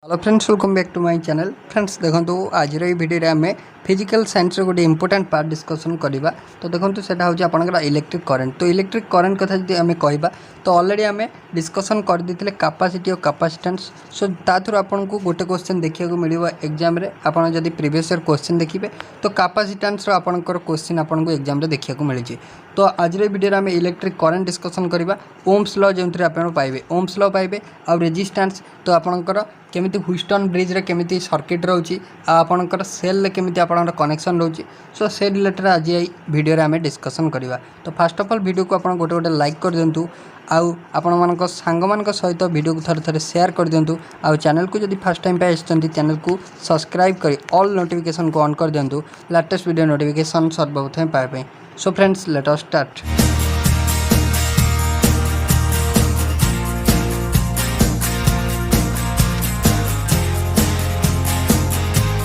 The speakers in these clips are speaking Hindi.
Hello friends, welcome back to my channel. Friends देखो आज भिडियो आम फिजिकल साइंस गोटे इंपोर्टेंट पार्ट डिस्कसन करवा। तो देखो से आपंकर इलेक्ट्रिक करेंट। तो इलेक्ट्रिक करेंट कथा जी आम कह तो ऑलरेडी आम डिस्कसन कर देते कैपेसिटी और कैपेसिटेंस। सो ताथुर आपन को गोटे क्वेश्चन देखा मिल एग्जाम रे आपन जदि प्रीवियस ईयर क्वेश्चन देखिए तो कैपेसिटेंस आपनकर क्वेश्चन आपन को एग्जाम रे देखा मिली। तो आज भिडियो आम इलेक्ट्रिक करेंट डिस्कसन करवा। ओम्स लॉ जो आप पाइबे ओम्स लॉ पाइबे आ रेजिस्टेंस। तो आपनकर केमिति ह्यूस्टन ब्रिज रे केमिति सर्किट रोची आपनकर सेल रे केमिति आपनकर कनेक्शन रोची। सो से रिलेटेड आज वीडियो रे हमें डिस्कशन करवा। तो फर्स्ट ऑफ ऑल वीडियो को आपन गोटे गोटे लाइक कर दिंतु आउ आपण मानक सांग मानक सहित वीडियो को थरे थरे शेयर कर दिंतु। आउ चैनल को जदि फर्स्ट टाइम पे आछंती चैनल को सब्सक्राइब करी ऑल नोटिफिकेशन को ऑन कर दिंतु लेटेस्ट वीडियो नोटिफिकेशन सर्वप्रथम पाए। So friends let us start.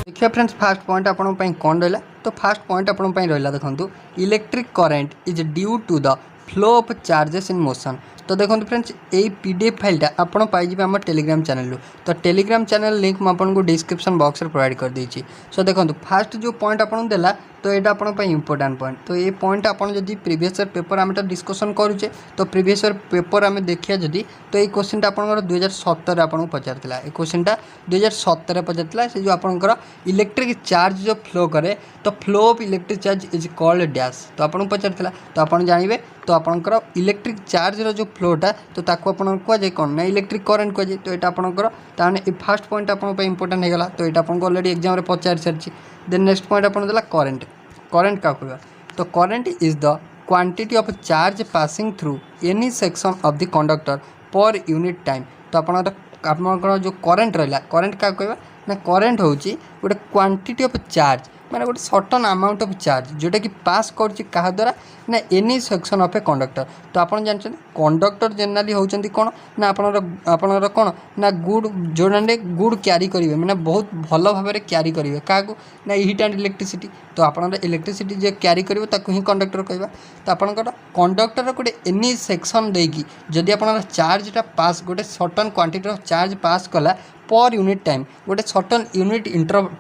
देखिए फ्रेंड्स फर्स्ट पॉइंट आपन कौन रहा। तो फर्स्ट पॉइंट आपन रहा देखो electric current is due to the flow of charges in motion. तो देखो फ्रेंड्स यही पीडीएफ फाइलटा आपड़ पाइबे आम टेलीग्राम चैनल। तो टेलीग्राम चैनल लिंक मुझे डिस्क्रिप्शन बॉक्स में प्रोवाइड कर देछि। सो देखो फास्ट जो पॉइंट आपन देला तो यहाँ आप इंपोर्टेंट पॉइंट। तो ये पॉइंट आपन जदि प्रीवियस ईयर पेपर आम डिस्कसन करुचे तो प्रीवियस ईयर पेपर आम देखिए जदि तो ये क्वेश्चन आप 2017 आपको पचार ये क्वेश्चन 2017 पचार से जो आपंकर इलेक्ट्रिक चार्ज जो फ्लो करे तो flow of electric charge is called dash. तो आपको पचार तो आप जानवे तो आपंकर इलेक्ट्रिक चार्ज रो जो फ्लोटा तो ताको आपन कहुए कौन ना इलेक्ट्रिक करेंट कहुए। तो यहाँ आपंकर ताने फास्ट पॉइंट आप इंपोर्टेंट होगा। तो यहाँ आपको ऑलरेडी एग्जाम पचार सारी। देन नेक्स्ट पॉइंट आपन देला करेंट। करेंट क्या कहवा तो current is the quantity of charge passing through any section of the conductor पर यूनिट टाइम। तो आपन जो करेंट रहा करेंट क्या कहवा ना करेंट हूँ गोटे क्वांटिटी ऑफ चार्ज माने गोटे सर्टन अमाउंट ऑफ चार्ज जोटा कि पास कर द्वारा ना any section of a conductor. तो आप जानते कंडक्टर जेनराली होती कौन ना आपनर कौन ना गुड जोड़े गुड क्यारी करेंगे मैंने बहुत भल भाव में क्यारी करेंगे क्या ना हीट एंड इलेक्ट्रिसिटी। तो आप इलेक्ट्रिसिटी जो क्यारी कर ही कंडक्टर कहवा। तो आपंकर कंडक्टर गोटे एनी सेक्शन देकी जदि आप चार्जटा पास गोटे सर्टन क्वांटिटी ऑफ चार्ज पास कला पर यूनिट टाइम गोटे सर्टन यूनिट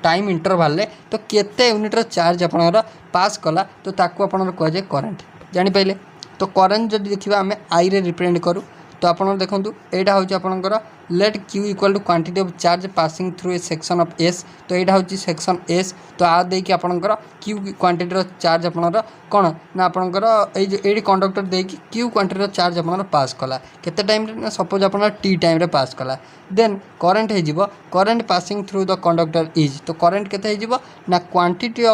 टाइम इंटरवाल तो केते यूनिट चार्ज आपनर पास कला तो ताकू आपनर कहुए करेंट जानीपारे। तो करेंट जब देखा आम आई रे रिप्रेजेंट करूँ तो आप देखो यहाँ हूँ आपंकर let q equal to quantity of charge passing through a section of s. तो यहाँ हूँ सेक्शन एस। तो आ देकी आपंकर क्यू क्वांटिटी चार्ज आपनर कौन ना आपंकर ये कंडक्टर देकी क्यू क्वांटिटी चार्ज आपनर पास कला केते टाइम ना सपोज आप टी टाइम रे पास कला। देन करेंट हो current passing through the conductor is. तो करेंट केते हो ना quantity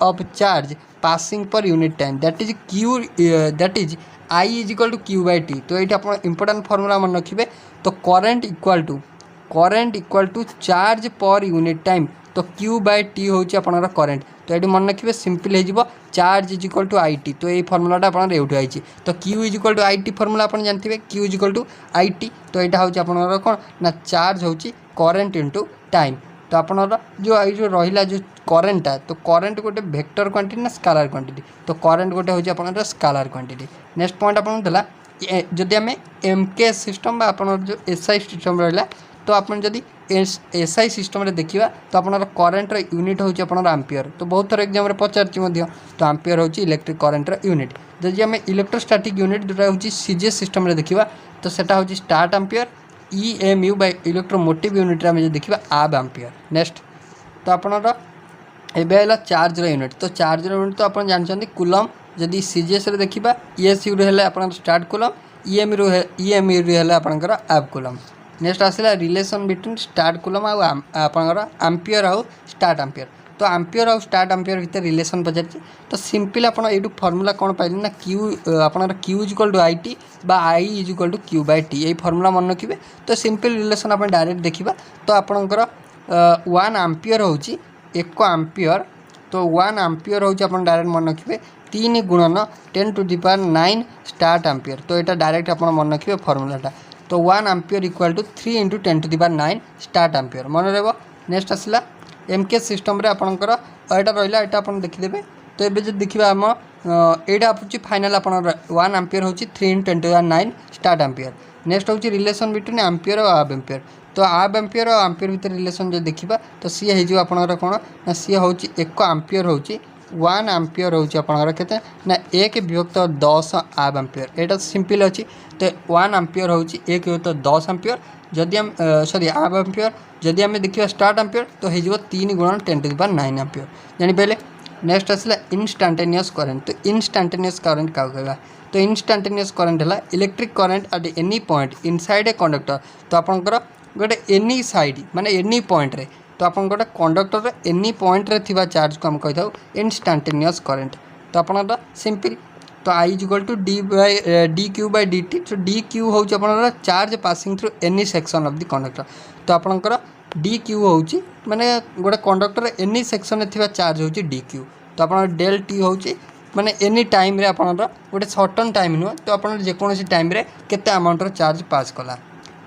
of charge passing per unit time that is q that is I is equal to Q by t. तो ये आप इंपोर्टेंट फॉर्मूला मन रखिए। तो current equal to charge per unit time तो क्यू बाई टी हूँ आपनर करेंट। तो ये मन रखिए सिंपल हो charge is equal to I t. तो ये फर्मुलाटा आप आई। तो q is equal to I t formula आप जानते q is equal to I t. तो यहाँ हूँ आपनर कौन ना चार्ज हूँ करेंट इंटू टाइम। तो आपनर जो रहा जो करेंटा तो करेंट गोटे वेक्टर क्वांटिटी ना स्केलर क्वांटिटी। तो करेंट गोटे हूँ आपनर स्केलर क्वांटिटी। नेक्स्ट पॉइंट आपन देला जदि आम एम के सिस्टम आपनर जो एस आई सिस्टम रहा तो आप जदि एस आई सिस्टम रे देखा तो आपनर करेंट यूनिट हूँ आपनर एम्पियर। तो बहुत थर एग्जाम पचार तो एम्पियर हूँ इलेक्ट्रिक करेंट यूनिट। जदि आम इलेक्ट्रोस्टैटिक यूनिट जोटा हूँ सीजीएस सिस्टम रे देखा तो सेटा हूँ stat ampere EMU by electromotive unit आम जो देखा आब एम्पियर। नेक्स्ट तो आपनर एवं चार्ज यूनिट। तो चार्ज यूनिट तो आप जानते कूलम जदि सीजीएस रे देखा ESU रे आप स्टार्ट कूलम EMU रे आपंकर आब कूलम। नेक्स्ट आसला relation between statcoulomb abampere आउ स्टार्ट एम्पियर। तो एम्पियर आउ स्टार्ट एम्पियर भितर रिलेशन पचार। तो सिंपल आप फर्मुला कौन पाइले ना क्यू आपनर Q is equal to I T बा I is equal to Q by T. यही फर्मुला मन रखिए। तो सिंपल रिलेशन आप डायरेक्ट देखा तो आपंकर 1 एम्पियर हूँ 1 एम्पियर। तो 1 एम्पियर हूँ आप डायरेक्ट मन रखिए 3 गुणन 10 to the power 9 stat ampere. तो यहाँ डायरेक्ट आप मन रखिए फर्मुलाटा। तो 1 ampere equal to 3 into 10 to the power 9 stat ampere मन रहा। नेक्स्ट आसला एम के सिस्टम रे आपंकर यहाँ रहा यहाँ आप देखीदे। तो ये जो देखा आम यहाँ हूँ फाइनाल आप 1 एम्पियर हूँ 3 into 10 to the power 9 stat ampere. Next हूँ रिलेशन बिटवीन एम्पियर और आब एम्पियर। तो हाफ एम्पियर और एम्पियर भितर रिलेसन जो देखा तो सी हो आपंकर कौन ना सी हूँ 1 एम्पियर हूँ 1 एम्पियर हूँ आपंकर के ना 1 विभक्त 10 हाफ एम्पियर यहाँ सिंपल अच्छी तो 1 एम्पियर हूँ 1 विभक्त 10 एम्पियर जदि हम सॉरी हाफ एम्पियर जदि आम देखा स्टार्ट एम्पियर तो हो 3 गुणन 10⁹ एम्पियर जानीपारे। नेक्स्ट आसला इंस्टांटेनियस करेंट तो इंस्टांटेनियस करेंट क्या कहवा तो इंस्टांटेनियस करेंट है electric current at any point inside a conductor तो आपंकर गोटे एनी साइड माने एनी पॉइंट रे तो आप गोटे कंडक्टर एनी पॉइंट रे थिबा चार्ज को हम कही था इंस्टांटेनियस करेंट तो आपंकर सिंपल तो I is equal to D Q by D T तो डी क्यू हूँ आप charge passing through any section of the conductor तो आपंकर डी क्यू हूँ माने गोटे कंडक्टर एनी सेक्शन में थिबा चार्ज हूँ डी क्यू तो आप डेल टी हूँ माने एनी टाइम रे आपनर गोटे सर्टन टाइम नुह तो आप जेकोसी टाइम रे केते अमाउंटर चार्ज पास कला।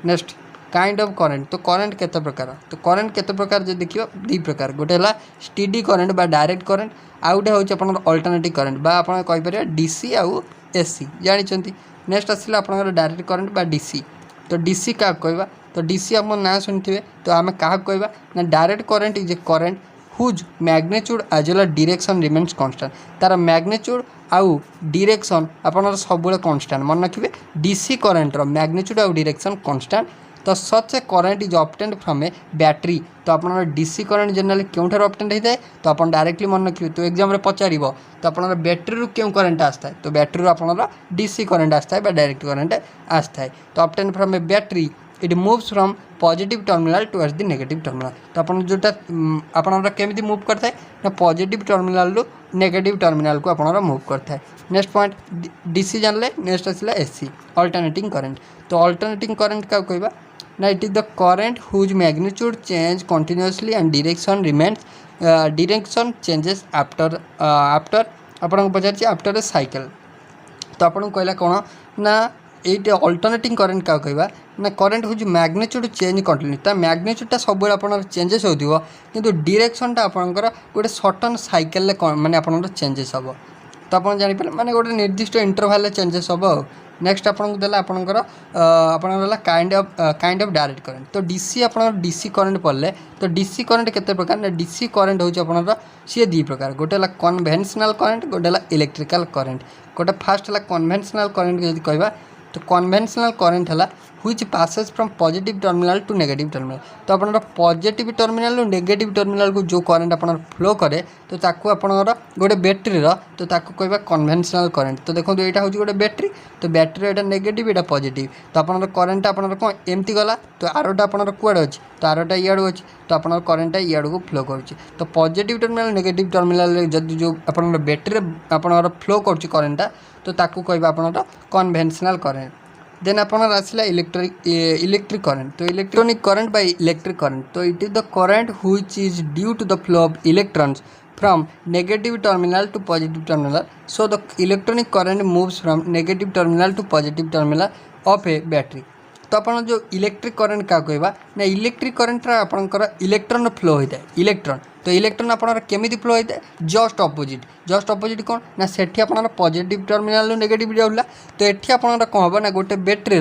नेक्स्ट काइंड ऑफ करेंट तो करेंट केते प्रकार तो करेंट केते प्रकार जो देखियो दी प्रकार गोटे है स्टीडी करेंट बा डायरेक्ट करेंट आ गोटे हूँ आप अल्टरनेटिव करेंट बा आप कहीपर डीसी आउ एसी जानी। नेक्स्ट आसला आप डायरेक्ट करेंट बा डीसी तो डीसी क्या कहवा तो डीसी आप ना शुणिथे तो आम क्या कहवा ना direct current is a current whose magnitude as well direction remains constant तार मैग्नेट्यूड आउ डायरेक्शन आपन सब कांस्टेंट मन रखिए डीसी करेंट रो मैग्नेट्यूड आउ डायरेक्शन कांस्टेंट तो such a current is obtained from a battery तो आप डीसी करेंट जनरली क्यों ऑब्टेन्ड होता है तो आप डायरेक्टली मन रखिए तो एग्जाम पचार तो आप बैटेरी क्यों करेंट आसता है तो बैटेरी आप डीसी करेंट आसता है डायरेक्ट करेंट आसता है तो obtained from a battery it moves from positive terminal towards the negative terminal तो आप जोटा आपन केमी मूव करता है ना पॉजिटिव टर्मिनल रु नेगेटिव टर्मिनल को आप मूव करता है। नेक्स्ट पॉइंट डीसी जानले नेक्स्ट आसला एसी अल्टरनेटिंग करेंट तो अल्टरनेटिंग करेंट क्या कहवा ना it is the current whose magnitude change continuously and direction remains direction changes after आपन पचार आफ्टर ए साइकिल तो आपन कहला कौन ना ये अल्टरनेटिंग करेंट क्या कहवा ना करेंट हूँ मैग्नीट्यूड चेंज कंटिन्यू मैग्नीट्यूडटा सब आप चेंजेस हो किंतु डायरेक्शनटा आपंकर गोटे सर्टन साइकेल माने आप चेंजेस हम तो आप जानीपारे माने गोटे निर्दिष्ट इंटरवल चेंजेस हम। नेक्स्ट आपको देला आपंकर आपन काइंड ऑफ डायरेक्ट करेंट तो डीसी आप डीसी करेंट पढ़ले तो डीसी करेंट केते प्रकार ना डीसी करेंट हूँ आपन सी दी प्रकार गोटे कन्वेंशनल करेंट गोटे इलेक्ट्रिकल करेंट गोटे फास्ट है कन्वेंशनल करेंट जब कहवा तो कन्वेंशनल करेंट है which passes from positive terminal to negative terminal तो आप पॉजिटिव टर्मिनल और नेगेटिव टर्मिनल को जो करेंट आप फ्लो करे तो ताकू आपनकर गोटे बैटेरी तो ताकू कहवा कन्वेंशनल करेंट तो देखो यहाँ हूँ गोटे बैटेरी तो बैटेरी यहाँ नेगेटिव यहाँ पॉजिटिव तो आप करेंट आप कौन एमती गला तो आरोटा आप कूड़े अच्छी तो आरोटा इाड़ू अच्छी तो आप करेंटा इाड़ू को फ्लो करुच्ची तो पॉजिटिव टर्मिनल नेगेटिव टर्मिनल जब जो आप बैटेरी आप फ्लो करुच्ची करेंटा तो ताकू कहवा आप कन्वेंशनल करेंट। देन अपन आसला इलेक्ट्रिक करेंट तो electronic current by electric current तो it is the current which is due to the flow of electrons from negative terminal to positive terminal so the electronic current moves from negative terminal to positive terminal of a battery तो अपन जो इलेक्ट्रिक करेंट क्या कहवा ना इलेक्ट्रिक करेंट आपंकर इलेक्ट्रॉन फ्लो होता है इलेक्ट्रॉन तो इलेक्ट्रॉन आप केमी फ्लो होता है जस्ट अपोजिट कौन ना सेठी आप पॉजिटिव टर्मिनल नेगेटिव जाऊला तो ये आप कौन हम ना गोटे बैटेरी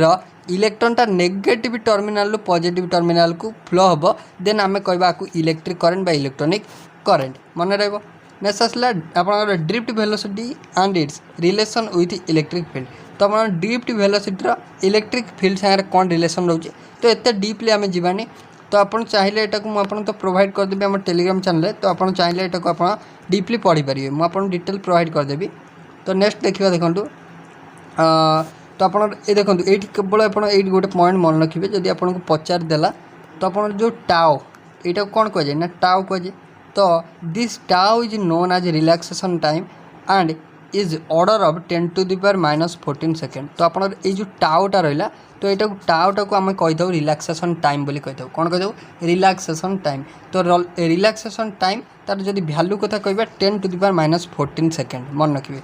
इलेक्ट्रॉनटा नेगेटिव टर्मिनल पॉजिटिव टर्मिनल को फ्लो हम देन आम कहवा इलेक्ट्रिक करेंट बा इलेक्ट्रॉनिक करेंट मन रहा। नेक्स्ट आसला आप drift velocity and its relation with electric field तो आप ड्रिफ्ट वेलोसिटी इलेक्ट्रिक फील्ड सागर कौन रिलेशन रोचे तो एत डीपली आम जीवानी तो आपन चाहिए यहाँ मुझे तो प्रोवाइड करदेवी आम टेलीग्राम चैनल तो आप चाहिए यहाँ आप डीपली पढ़ी पारे मुझे डिटेल प्रोवाइड करदेवी। तो नेक्स्ट देखा देखूँ तो आप देखो ये केवल आप गोटे पॉइंट मन रखिए जदि आपको पचार देला तो आप जो टाओ यहाँ कौन कहुए ना टाओ कहुए तो this tau is known age relaxation time and is order of 10⁻⁻14 second तो आप जो टाओटा रहा तो यहाँ टाओटा को आम कहीदे रिलैक्सेशन टाइम बोली कहीदे कौन कहीदे रिलैक्सेशन टाइम तो रिलैक्सेशन टाइम तार जब भैल्यू कथा कह 10⁻14 सेकेंड मन रखिए।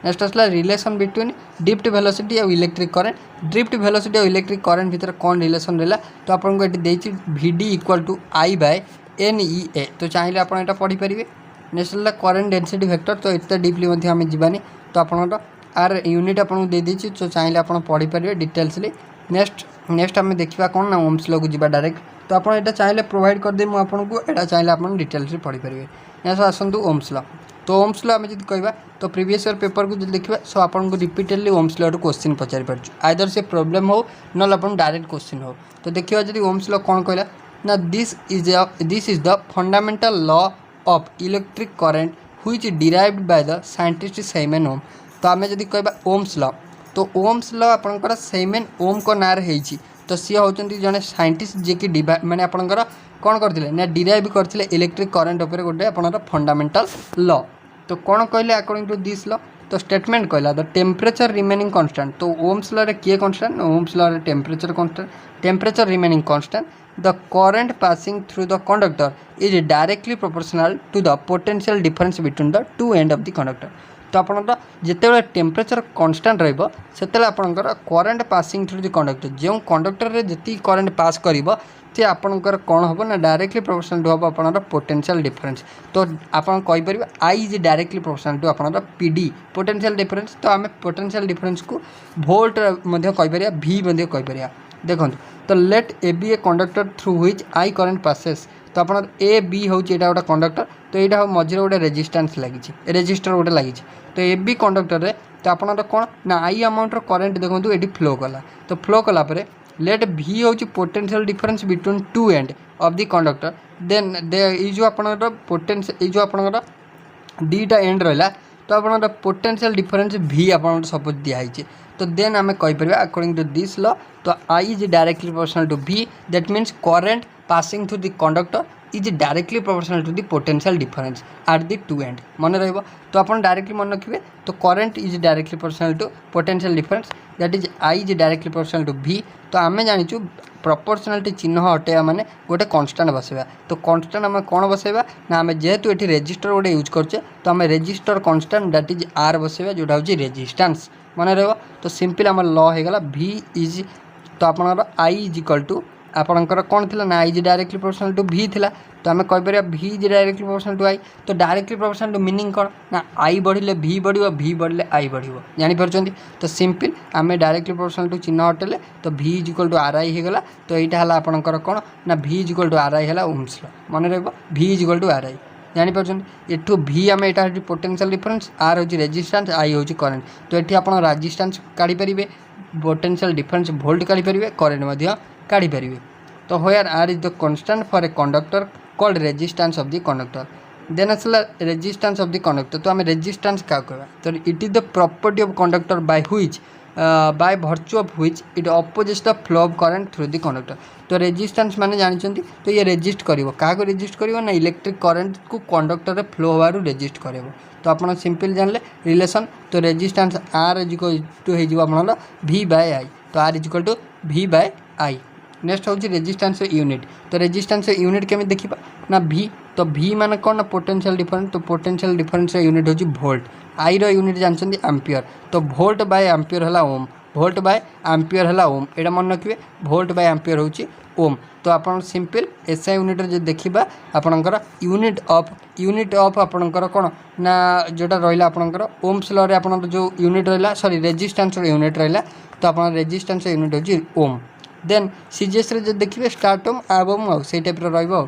नेक्स्ट आसला रिलेशन बिटवीन ड्रिफ्ट वेलोसिटी और इलेक्ट्रिक करेंट ड्रिफ्ट वेलोसिटी और इलेक्ट्रिक करेंट भितर कौन रिलेशन रहा तो आपको ये देती VD = I/NEA तो चाहिए आप पढ़ी पारे। नेक्स्ट है करेंट डेंसिटी वेक्टर तो इतना डीपली आम जीवानी तो आप आर यूनिट आपको दे दीजिए तो चाहिए आप पढ़ी पारे डिटेल्सली। नेक्स्ट नेक्स्ट आम देखा कौन ना ओम्स लॉ को जी डायरेक्ट तो आप चाहिए प्रोवाइड करदे मुझे आपको यहाँ चाहिए आप डिटेल्स पढ़ी पारे यहाँ आसतु ओम्स लॉ तो ओम्स लॉ आम जी कह तो प्रीवियस ईयर पेपर को देखा सो आपको रिपीटेडली ओम्स लॉ क्वेश्चन पचारि पार्छ आइदर से प्रोब्लेम हो ना आप डायरेक्ट क्वेश्चन हो तो देखिए जब ओम्स लॉ कौन कहला ना this is the fundamental law of electric current which derived by the scientist Simon Ohm तो आम जब कह ओम्स लॉ तो ओम्स लॉ आपंकर साइमन ओम को ना रही तो सी होती जड़े साइंटिस्ट जी कि डिवा मैंने आपंकर कौन करते ना डिराइव करते इलेक्ट्रिक करंट उपर गोटे आप फंडामेंटल लॉ तो कौन कहले अकॉर्डिंग टू दिस लॉ तो स्टेटमेंट कहला द टेम्परेचर रिमेनिंग कांस्टेंट तो ओम्स लॉ रे किए कांस्टेंट ओम्स लॉ रे temperature constant temperature remaining constant the current passing through the conductor is directly proportional to the potential difference between the two end of the conductor तो आपंकर जिते टेम्परेचर कांस्टेंट रही आपंकर current passing through the conductor जो कंडक्टर रे जी करंट पास कर से आपंकर कौन हम ना डायरेक्टली प्रोपोर्शनल टू हम आपंकर पोटेंशियल डिफरेंस तो आप कहीपर I is directly proportional to आपंकर पीडी पोटेंशियल डिफरेंस तो आम पोटेंशियल डिफरेंस को वोल्ट कहीपर भी कहीपर देखो तो let A B a conductor through which I current passes तो आप ए बी हूँ गोटे कंडक्टर तो यहाँ मझे गोटे रेजिस्टेंस लगी रेजिस्टर गोटे लगी तो ए बी कंडक्टर रे तो आप कौन ना आई अमाउंट करंट देखो ये फ्लो कला तो फ्लो कलापर लेट भी हूँ potential difference between two end of the conductor then ये जो आप पोटेंशियल जो आप दीटा एंड रहा तो आप पोटेंशियल डिफरेंस भी आप सपोज दिखाई तो देन आम कहीपर अकॉर्डिंग टू दिस लॉ तो I is directly proportional to V that means current passing through the conductor is directly proportional to the potential difference at the two end मन रही तो आप डायरेक्टली मन रखिए तो current is directly proportional to potential difference that is I is directly proportional to V तो आम जाचु प्रोपोर्शनालिटी चिन्ह हटेवा माने गोटे कन्स्टांट बसैया तो कन्स्टांट आम कौन बसैया ना आम जेहेतु ये रेजिस्टर गोटे यूज करचे तो आम resistor constant that is R बसैया जोटा हूँ रेजिस्टेंस मन रहा तो सिंपल आम लॉ होगा भी इज तो आपंकर आई इज इक्वल टू आपंकर कौन थी ना आई इज डायरेक्टली प्रोपोर्शनल टू भी थिला तो आम कहीपर भी इज डायरेक्टली प्रोपोर्शनल टू आई तो डायरेक्टली प्रोपोर्शनल टू मीनिंग कौन ना आई बढ़ले भी बढ़ भी बढ़ले आई बढ़ जापर तो सिंपल आम डायरेक्टली प्रोपोर्शनल टू चिन्ह हटेले तो V is equal to R I होगा तो यहाँ है आपंकर कौन ना V is equal to R I है ओम्स लॉ मन रहा V is equal to R I जापर एठू भी आम यहाँ हूँ पोटेंशियल डिफरेंस आर हूँ रेजिस्टेंस आई हूँ करंट तो ये आप रेजिस्टेंस काढ़ी पोटेंशियल डिफरेंस वोल्ट काढ़ी करंट काढ़ी तो where R is the constant for a conductor called resistance of the conductor then आसला रेजिस्टेंस ऑफ द कंडक्टर तो आम रेजिस्टेंस क्या कहवा तो it is the property of conductor by which by virtue of which it opposites the flow of current through the conductor तो रेजिस्टेंस माने जानते तो ये रेजिस्ट करिवो क्या रेजिस्ट करिवो ना इलेक्ट्रिक करंट को कंडक्टर रे फ्लो होवारू रेजिस्ट करिवो तो आप सिंपल जानले रिलेशन तो resistance R is equal to हो भी बाय आई तो R is equal to V by I next हूँ रेजिस्टेंस यूनिट तो रेजिस्टेंस यूनिट केमी देखा ना भी तो भी मान कौन ना पोटेंशियल डिफरेंस तो पोटेंशियल डिफरेंस यूनिट हूँ वोल्ट आई रो यूनिट जानते एम्पियर तो वोल्ट बाय एम्पियर है ओम वोल्ट बाय एम्पियर है ओम एटा मन रखिए वोल्ट बाय एम्पियर हूँ ओम तो आप सिंपल एसआई यूनिट जो देखा आपणकर यूनिट ऑफ आपणकर कौन ना जोटा रहा आपणकर ओम्स लॉ रे आपणकर जो यूनिट रहा सॉरी रेजिस्टेंस यूनिट रहा तो आप रेजिस्टेंस यूनिट हूँ ओम देन सीजीएस जो देखिए स्टार्ट ओम आब ओम आउ से टाइप रहा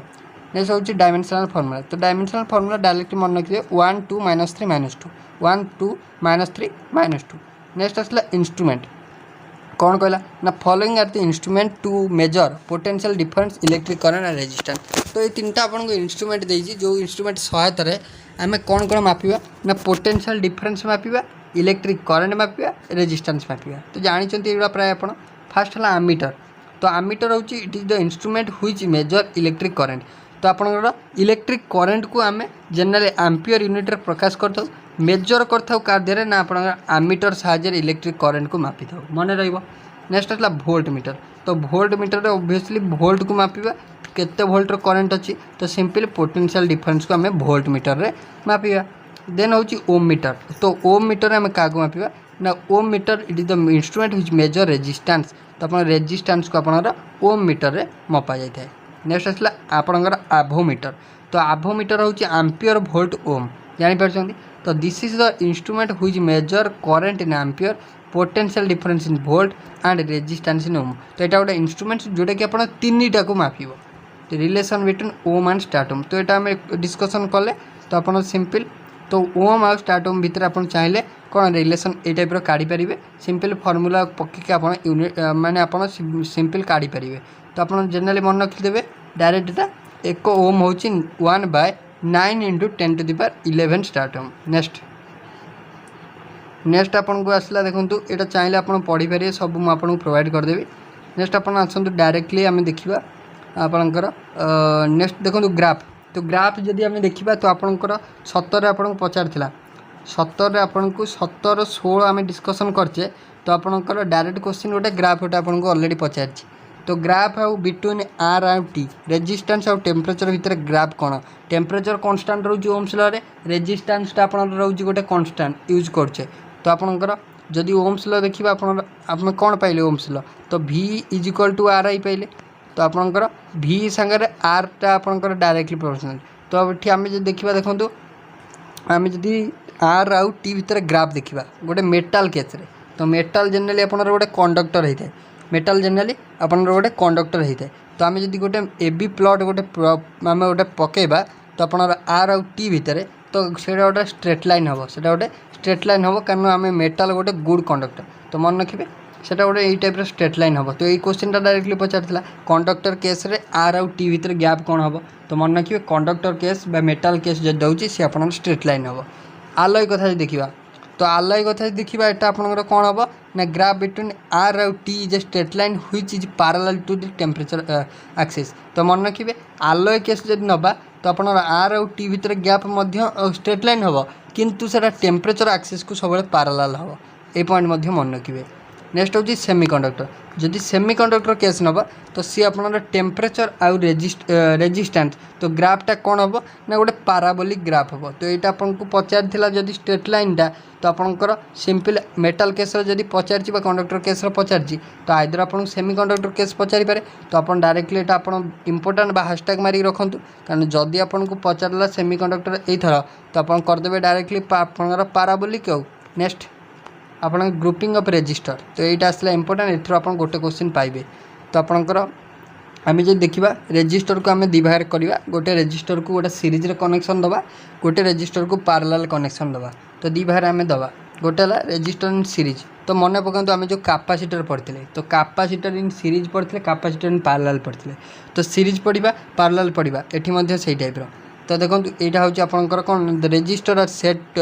नेक्स्ट हूँ डायमेंशनल फॉर्मूला तो डायमेंशनल फॉर्मूला डायरेक्टली मन रखिए 1 2 -3 -2 1 2 -3 -2 नेक्स्ट आसला इंस्ट्रूमेंट कौन कहला ना following are the instrument to measure potential difference electric current and resistance तो ये तीनटा आपको इंस्ट्रूमेंट देजी जो इंस्ट्रूमेंट सहायता आम कौन कौन मापिबा ना पोटेंशियल डिफरेंस मापिबा इलेक्ट्रिक करंट मापिबा रेजिस्टेंस मापिबा तो जानते ये प्राय आप फास्ट है आमीटर तो आमीटर हूँ it is the instrument which major electric current तो आपंकर इलेक्ट्रिक करंट को आम जनरली एम्पियर यूनिट रे प्रकाश करता मेजर करता कार्य ना आप आमीटर साहाଯ୍य इलेक्ट्रिक करंट को मापी था मन रहा नेक्स्ट आसला भोल्ट मीटर तो भोल्ट मीटर ओब्वियसली भोल्ट को मापिबा केते भोल्टर करंट अच्छी तो सिंपल पोटेंशियल डिफरेंस को आम भोल्ट मीटर रे मापिबा देन हूँ ओम मीटर तो ओम मीटर आम क्या मापिबा ना ohm meter it is the instrument which measure resistance तो आप रेजिस्टेंस को आप ओम मीटर रे मपा जाए नेक्स्ट आसला आपणकर आभो मीटर तो आभो मीटर हूँ एम्पियर वोल्ट ओम जापर तो this is the instrument which measure current in ampere potential difference in volt and resistance in ohm. तो यहाँ गोटे इंस्ट्रूमेंट जोटा कि आप तीन टा को मापिब रिलेसन बिटवीन ओम एंड स्टार्टोम। तो यहाँ आम डिस्कसन कले तो आप सिंपल तो ओम आ स्टार्टोम भितर आप चाहिए कौन रिलेसन ये टाइप काढ़ी पारे सिंपल फर्मूला पकईक आप यूनिट माने आप सिंपल काढ़ी पारे। तो आप जनरली मन रखिदेवे डायरेक्ट एटा 1 ओम हूँ 1/9 × 10⁻11 स्टार्टोम। नेक्स्ट आपन को आसला देखूँ यहाँ चाहिए आप पढ़ी पारे सब मुझे आपको प्रोवाइड करदेवी। नेक्स्ट आप आसतु डायरेक्टली आम देखा आपणकर नेक्स्ट देखो ग्राफ। तो ग्राफ जदि आम देखा तो आपणकर 17 आपको पचार 17 आपन को 17 16 आम डिस्कसन करचे। तो आपणकर डायरेक्ट क्वेश्चन गोटे ग्राफ गोटे आपको ऑलरेडी पचार। तो ग्राफ आउ बिटवीन आर आउ टी रेजिस्टेंस आउ टेम्परेचर भितर ग्राफ कौन टेम्परेचर कांस्टेंट रोज ओम्स लॉ रे रेजिस्टेंसटा आप रोज गोटे कांस्टेंट यूज करछे। तो आपणकर जदि ओम्स लॉ देखिए आप कौन पाइले ओम्स लॉ तो V is equal to R I पाइले। तो आपणकर V सागर आर टा आपणकर डायरेक्टली प्रोपोर्शनल। तो ये आम जो देखा देखो आम जदि आर आउ टी भितर ग्राफ देखा गोटे मेटाल केस रे तो मेटाल जनरली आप गोटे कंडक्टर होता है मेटाल जनरली आप गोटे कंडक्टर होता है। तो आम जब गोटे ए बी प्लट गोटे आम गोटे पकेबा तो आप आर आउ टी भितर तो से गोटे स्ट्रेट लाइन हम से गोटे स्ट्रेट लाइन हम कारण आम मेटाल गोटे गुड कंडक्टर। तो मन रखिए से गोटे यही टाइप स्ट्रेट लाइन हम। तो ये क्वेश्चन डायरेक्टली पचार कंडक्टर केस रे आर आउ टी भितर गैप कौन हम। तो मन रखिए कंडक्टर केस मेटाल केस जो दूसरी सी आप स्ट्रेट लाइन हम। आलय कथा देखा तो आलय कथा देखा यहाँ आपंकर कौन हम ना ग्राफ बिटवीन आर आउ T is a straight line which is parallel to the temperature axis. तो मन रखिए आलय केस जब नवा तो आप आर आउ टी भितर गैप स्ट्रेट लाइन हम किंतु से टेम्परेचर एक्सिस को सब पैरेलल हम ये पॉइंट मन रखिए। नेक्स्ट हूँ सेमीकंडक्टर जदि सेमीकंडक्टर केस नवा तो सी आप टेम्परेचर आउ रेजिस्टेंस तो ग्राफटा कौन हम ना गोटे पाराबोलिक ग्राफ हम। तो यहाँ आपको पचार जदि स्ट्रेट लाइनटा तो आपंकर सिंपल मेटाल केस जदि पचार कंडक्टर केस पचार तो आइदर आपको सेमीकंडक्टर केस पचारि पारे। तो आप डायरेक्टली यहाँ आप इंपोर्टाट बा हैशटैग मारिक रखुँ कारण जदि आपको पचारा सेमीकंडक्टर एथर तो आप करदे डायरेक्टली पाराबोलिक। नेक्स्ट आप ग्रुपिंग ऑफ रेजिस्टर तो यहाँ आसला इंपोर्टेंट एथर आप गोटे क्वेश्चन पाइबे। तो आपंकर आम जो देखा रेजिस्टर को आम दिभाग करवा गोटे रेजिस्टर को गोटे सीरीज रे कनेक्शन दवा गोटे रेजिस्टर को पैरेलल कनेक्शन दवा। तो दी भाग आम दवा गोटे है रेजिस्टर इन सीरीज। तो मन पकातु आम जो कैपेसिटर पढ़ते तो कैपेसिटर इन सीरीज पढ़ते कैपेसिटर इन पैरेलल पढ़ते तो सीरीज पढ़ा पैरेलल पढ़ा ये से टाइप। तो देखो यहाँ हूँ आपंकर कौन the resistor are said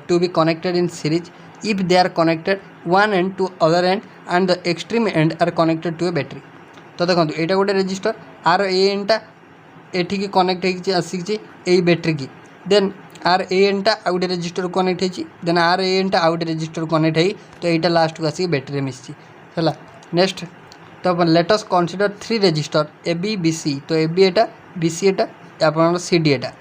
to be connected in series if they are connected one end to other end and the extreme end are connected to a battery। तो देखो यहाँ गोटे रेजिस्टर आर ए एन टा एठी कनेक्ट आसिक बैटेरी की देन आर ए एन टा आउ गोटे रेजिस्टर कनेक्ट होती देन आर ए एन टा आउ गोटे रेजिस्टर कनेक्ट हो तो यहाँ लास्ट को आसिक बैटेरी मिसी है। नेक्स्ट तो let us consider 3 resistor A B B C. तो ए बी एटा बी सी एटा आप सी डी एटा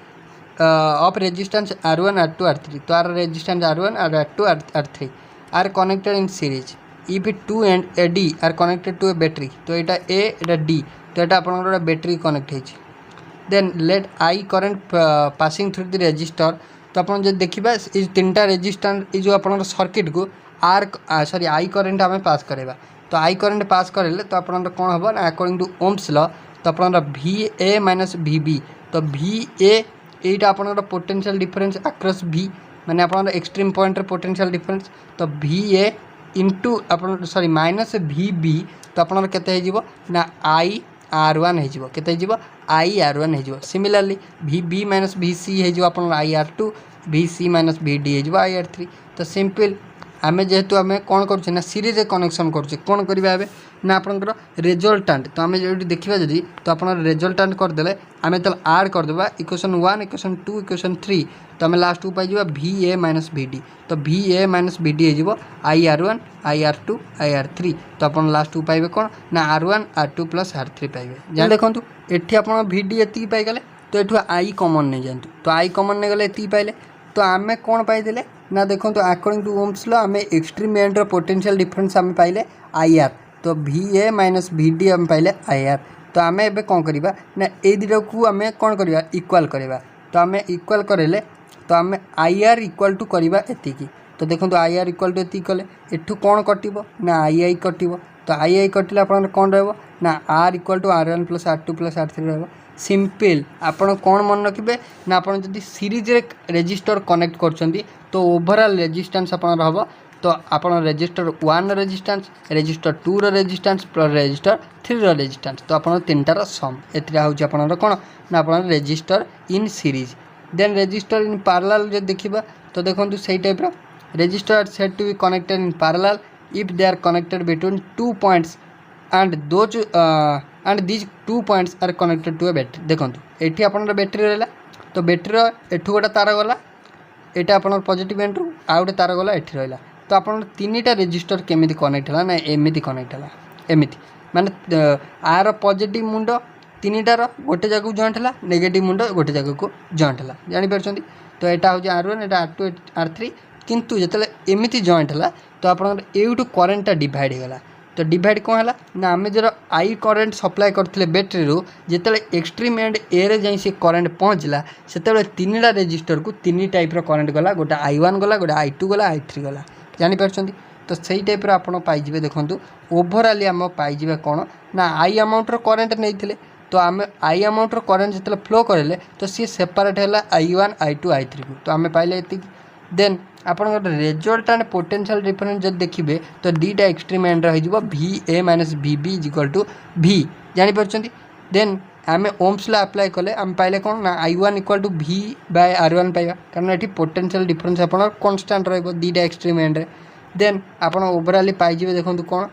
of resistance R1 R2 R3। तो R resistance R1 R2 R3 are connected in series if two and a D are connected to a battery। तो यहाँ A यहाँ D तो यहाँ आपंकर बैटेरी कनेक्ट होती then let I current passing through the resistor। तो आप देखा ये 3टा रेजिस्टेंस जो आप सर्किट को I current आम पास करेगा। तो I current पास करेले तो आप कौन हम ना अकॉर्डिंग टू ओम्स लॉ तो आप VA माइनस VB। तो VA यहाँ आपंकर पोटेंशियल डिफरेंस अक्रॉस V माने आप एक्सट्रीम पॉइंट पोटेंशियल डिफरेंस। तो VA इंटू आप सॉरी माइनस VB तो आपन केते हो ना IR1 हो केते हो IR1 हो। सिमिलरली VB माइनस VC हो आप IR2 VC माइनस VD हो IR3। तो सिंपल आम जेहेतु आम कौन कर ना सीरीज कनेक्शन करुचे कौन करवा ना आपंकर रेजल्टांट। तो आम जो देखा जदि तो आप रेजल्टांट करदे आम तो आड करदे इक्वेशन 1 इक्वेशन 2 इक्वेशन 3 तो आम लास्ट को पाइबा VA माइनस VD। तो VA माइनस VD हो IR1 IR2 IR3 तो आप लास्ट को पाइबे कौन ना R1 R2 प्लस R3 पाइबे। जहाँ देखो ये आप VD ये पाइगले तो ये I कमन नहीं जातु तो I कमन नहीं गले ये पाइले। तो आम कौन पाइले ना देखो तो अकॉर्डिंग टू ओम्स लॉ आम एक्सट्रीम एंड पोटेंशियल डिफरेंस आम पाइले IR। तो VA माइनस VD आम पाइले IR। तो आम एबे कौन करवा ना ए दुटा को आम कौन करवा इक्वाल करवा। तो आम इक्वाल करेले तो आम आई आर इक्वाल टू करवा एतिकी। तो देखो आई आर इक्वाल टू एतिक कले एठू कौन कटिब ना आई कटिब। तो आई कटिले आप कौन रहा R equal to R1 plus R2 plus R3 रहा सिंपल। आपण कौन मन रखिए ना आप सीरीज रे रेजिस्टर कनेक्ट कर तो ओवरऑल रेजिस्टेंस आपण हम तो आप resistor 1 resistance resistor 2 resistance plus resistor 3 resistance तो आप तीनटार सम एथिरा होची आपनर कोन ना आपन resistor in series. Then resistor in parallel जे देखिबा तो देखंतु सेही टाइप रो resistor are said to be connected in parallel if they are connected between 2 points and those end these 2 points are connected to a battery. देखंतु एठी आपनर बैटरी रहला तो बैटरी रो एठू गोटा तार गला एटा आपनर पॉजिटिव एंड रू आ गोटे तार गला एठी रहला तो आप तीनटा रेजिस्टर केमी कनेक्ट है ना एमती कनेक्ट है एमती माने आर पॉजिटिव मुंड तीनटार गोटे जगह जॉइंट है नेगेटिव मुंड गोटे जगह को जॉइंट है जापर। तो यहाँ हूँ R1 एटा R2 R3 किंतु जिते एमती जॉइंट है तो आप यूँ करेन्टा डिवाइड होगा। तो डिवाइड कौन है ना आम जो आई करेन्ट सप्लाई करते बैटेरी रू जिते एक्सट्रीम एंड ए रे जाई से करेन्ट पहुँचला से तीनटा रेजिस्टर को तीन टाइप करेन्ट गला गोटे I1 गला गोटे I2 गला I3 गला जापर। तो सही टाइप आप पाइबे देखूँ ओवरऑल आम पाइबे कौन ना आई अमाउंटर करेन्ट नहीं तो आम आई अमाउंटर करेन्ट जिते फ्लो करें तो सी सेपरेट है I1 I2 I3 को तो आम पाइले ये। देन आप रेजल्टांट पोटेंशियल डिफरेंस जब देखिए तो दीटा एक्सट्रीम एंड रही VA minus VB is equal to V जापर। देन आम ओम्स ला अप्लाई कले आम पाइले कौन ना I1 इक्वल टू V/R1 पाइबा कारण ये पोटेंशियल डिफरेंस आप कन्स्टांट रहीटा एक्सट्रीम एंड रे। देन आप ओवरऑल पाइबे देखो कौन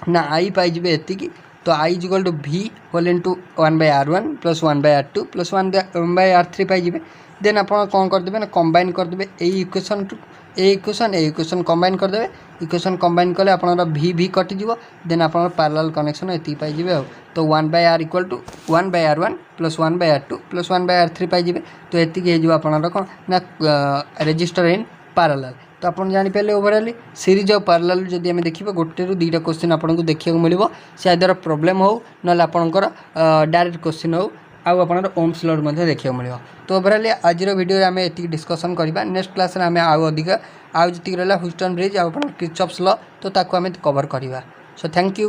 ना आई पाइबे एतिकी तो I is equal to V whole into 1/R1 plus 1/R2 plus 1/R3 पाइबे। देन आप कौन करदे ना कंबाइन करदे इक्वेशन टू इक्वेशन कंबाइन करदे इक्वेशन कंबाइन कले आप V कटिज। देन आप पैरेलल कनेक्शन ये पाइबे तो 1/R equal to 1/R1 plus 1/R2 plus 1/R3 पाइबे। तो ये आपनर कौन ना रेजिस्टर इन पैरेलल। तो आप जापारे ओवरऑल सीरीज और पैरेलल जदि आम देखिए गोटे रू दुईटा क्वेश्चन आपको देखा मिले से आदर प्रोब्लेम हो ना आपंकर डायरेक्ट क्वेश्चन हो आउ आप ओम्स लॉ देखा मिले। तो ओवरऑल आज वीडियो आम ये डिस्कसन करवा नेक्स्ट क्लास में आम आउ जी रहा ह्यूस्टन ब्रिज आप किर्चॉफ्स लॉ तो ताको आम कवर करवा। So thank you.